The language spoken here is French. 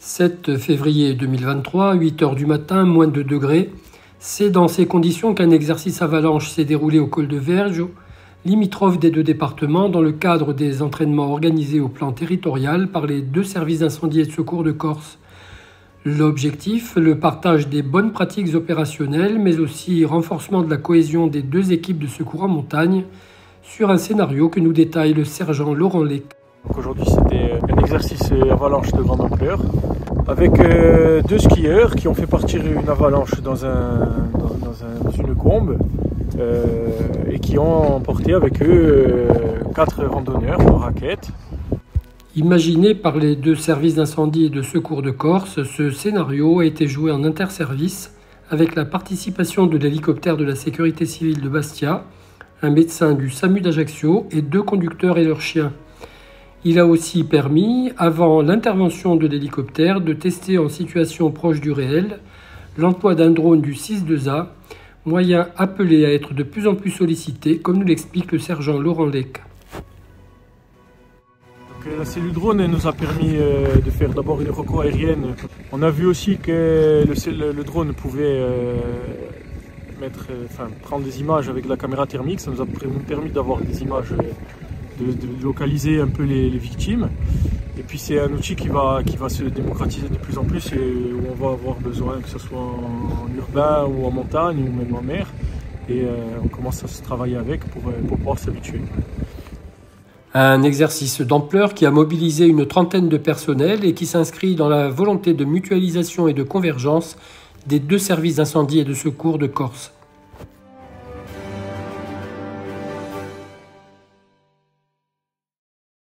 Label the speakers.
Speaker 1: 7 février 2023, 8 heures du matin, moins de 2 degrés. C'est dans ces conditions qu'un exercice avalanche s'est déroulé au col de Verges, limitrophe des deux départements, dans le cadre des entraînements organisés au plan territorial par les deux services d'incendie et de secours de Corse. L'objectif, le partage des bonnes pratiques opérationnelles, mais aussi renforcement de la cohésion des deux équipes de secours en montagne, sur un scénario que nous détaille le sergent Laurent Lec.
Speaker 2: Aujourd'hui, c'était un exercice avalanche de grande ampleur avec deux skieurs qui ont fait partir une avalanche dans une combe et qui ont emporté avec eux 4 randonneurs en raquette.
Speaker 1: Imaginé par les deux services d'incendie et de secours de Corse, ce scénario a été joué en interservice avec la participation de l'hélicoptère de la sécurité civile de Bastia, un médecin du SAMU d'Ajaccio et 2 conducteurs et leurs chiens. Il a aussi permis, avant l'intervention de l'hélicoptère, de tester en situation proche du réel l'emploi d'un drone du 6-2A, moyen appelé à être de plus en plus sollicité, comme nous l'explique le sergent Laurent Lec.
Speaker 2: La cellule drone nous a permis de faire d'abord une reco aérienne. On a vu aussi que le drone pouvait prendre des images avec la caméra thermique. Ça nous a permis d'avoir des images, de localiser un peu les victimes. Et puis c'est un outil qui va se démocratiser de plus en plus et où on va avoir besoin, que ce soit en urbain ou en montagne ou même en mer. Et on commence à se travailler avec pour pouvoir s'habituer.
Speaker 1: Un exercice d'ampleur qui a mobilisé une trentaine de personnels et qui s'inscrit dans la volonté de mutualisation et de convergence des deux services d'incendie et de secours de Corse.